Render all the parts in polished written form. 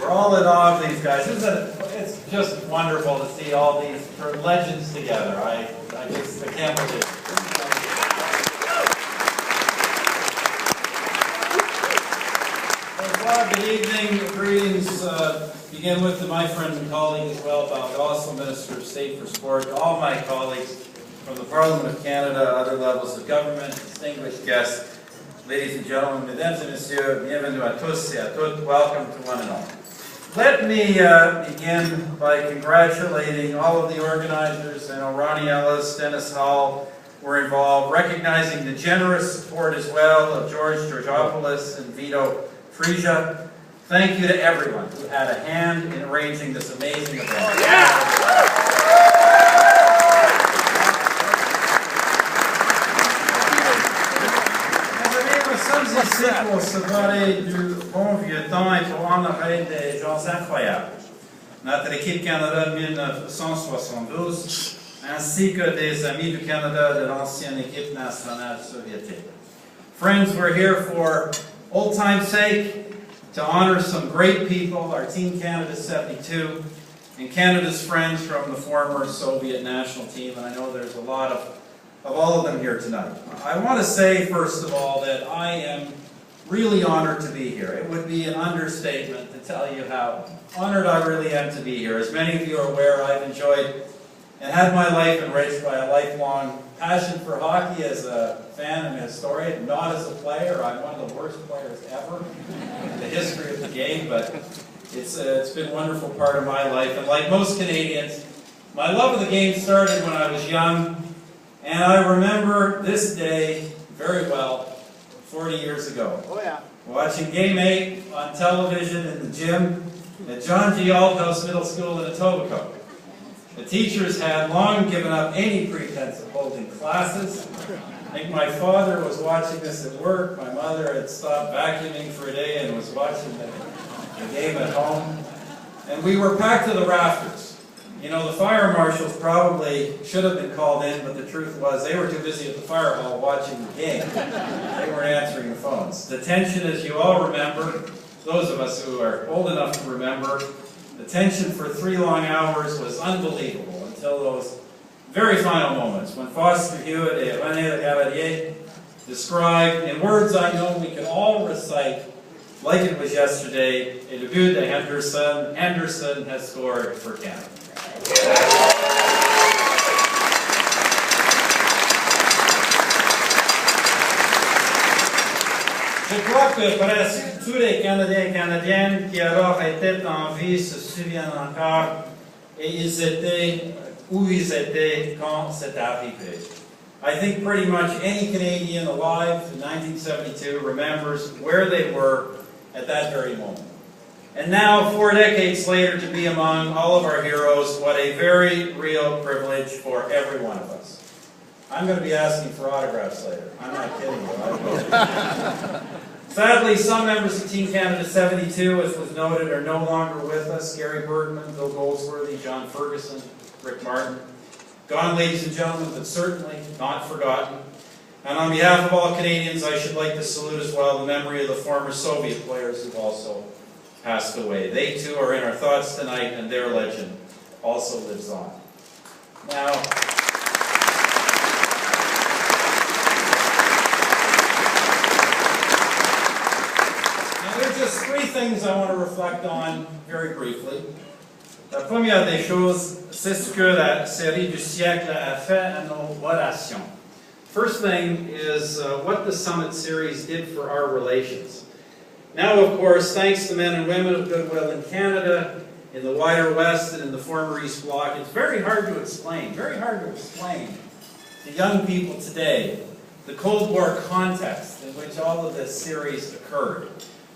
We're all in awe of these guys. It's just wonderful to see all these legends together. I can't believe it. Well, good evening, greetings. Begin with my friend and colleague as well, also Minister of State for Sport, all my colleagues from the Parliament of Canada, other levels of government, distinguished guests, ladies and gentlemen, mesdames et messieurs, bienvenue à tous et à toutes, welcome to one and all. Let me begin by congratulating all of the organizers. I know Ronnie Ellis, Dennis Hall were involved, recognizing the generous support as well of George Georgopoulos and Vito Geo. Thank you to everyone who had a hand in arranging this amazing event. Nous sommes ici pour se parler du bon vieux temps et pour honorer des gens incroyables. Notre équipe Canada de 1972, ainsi que des amis du Canada de l'ancienne équipe nationale soviétique. Friends, we're here for old time's sake, to honor some great people, our Team Canada 72, and Canada's friends from the former Soviet national team, and I know there's a lot of all of them here tonight. I want to say, first of all, that I am really honored to be here. It would be an understatement to tell you how honored I really am to be here. As many of you are aware, I've enjoyed and had my life enriched by a lifelong passion for hockey as a fan and a historian, not as a player. I'm one of the worst players ever in the history of the game, but it's been a wonderful part of my life. And like most Canadians, my love of the game started when I was young, and I remember this day very well, 40 years ago. Oh yeah. Watching Game 8 on television in the gym at John G. Althouse Middle School in Etobicoke. The teachers had long given up any pretense of holding classes. I think my father was watching this at work. My mother had stopped vacuuming for a day and was watching the game at home. And we were packed to the rafters. You know, the fire marshals probably should have been called in, but the truth was they were too busy at the fire hall watching the game. They weren't answering the phones. The tension, as you all remember, those of us who are old enough to remember, the tension for 3 long hours was unbelievable until those very final moments when Foster Hewitt and René Lecavalier described, in words I know we can all recite like it was yesterday, a debut de Henderson. Henderson has scored for Canada. Je crois que presque tous les Canadiens et Canadiennes qui alors étaient en vie se souviennent encore et ils étaient où ils étaient quand c'est arrivé. I think pretty much any Canadian alive in 1972 remembers where they were at that very moment. And now, 4 decades later, to be among all of our heroes, what a very real privilege for every one of us. I'm going to be asking for autographs later. I'm not kidding you. Sadly, some members of Team Canada 72, as was noted, are no longer with us. Gary Bergman, Bill Goldsworthy, John Ferguson, Rick Martin. Gone, ladies and gentlemen, but certainly not forgotten. And on behalf of all Canadians, I should like to salute as well the memory of the former Soviet players who've also passed away. They too are in our thoughts tonight, and their legend also lives on. Now, there are just 3 things I want to reflect on very briefly. La première des choses, c'est ce que la série du siècle a fait à nos relations. First thing is what the Summit Series did for our relations. Now, of course, thanks to men and women of goodwill in Canada, in the wider West, and in the former East Bloc, it's very hard to explain to young people today the Cold War context in which all of this series occurred.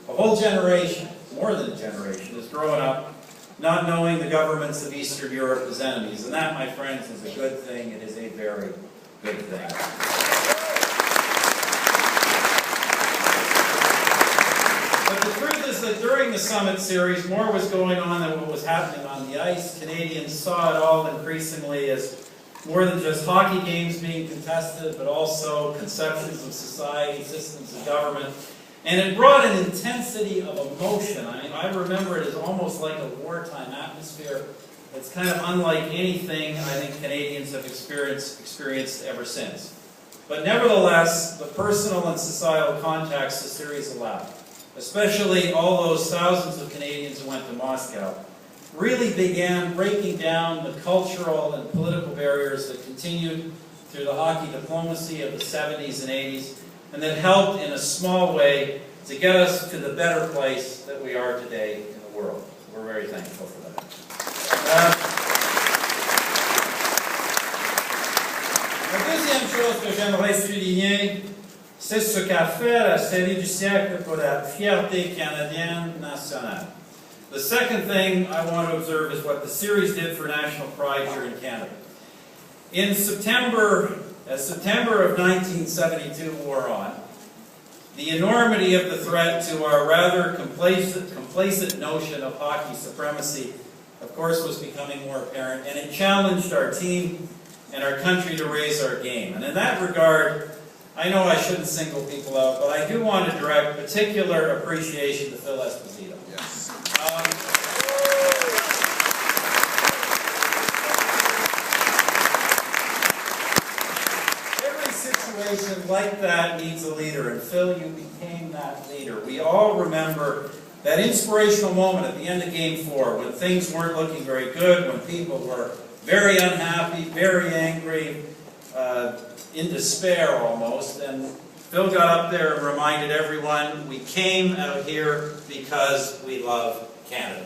A whole generation, more than a generation, has grown up not knowing the governments of Eastern Europe as enemies. And that, my friends, is a good thing. It is a very good thing. But the truth is that during the Summit Series, more was going on than what was happening on the ice. Canadians saw it all increasingly as more than just hockey games being contested, but also conceptions of society, systems of government. And it brought an intensity of emotion. I mean, I remember it as almost like a wartime atmosphere. It's kind of unlike anything I think Canadians have experienced ever since. But nevertheless, the personal and societal contacts the series allowed, especially all those thousands of Canadians who went to Moscow, really began breaking down the cultural and political barriers that continued through the hockey diplomacy of the 70s and 80s, and that helped in a small way to get us to the better place that we are today in the world. We're very thankful for that. La deuxième chose que j'aimerais souligner, c'est ce qu'a fait la série du siècle pour la fierté canadienne nationale. The second thing I want to observe is what the series did for national pride here in Canada. In September of 1972 wore on, the enormity of the threat to our rather complacent notion of hockey supremacy, of course, was becoming more apparent, and it challenged our team and our country to raise our game. And in that regard, I know I shouldn't single people out, but I do want to direct particular appreciation to Phil Esposito. Yes. Every situation like that needs a leader, and Phil, you became that leader. We all remember that inspirational moment at the end of Game 4 when things weren't looking very good, when people were very unhappy, very angry, in despair almost, and Phil got up there and reminded everyone, we came out here because we love Canada.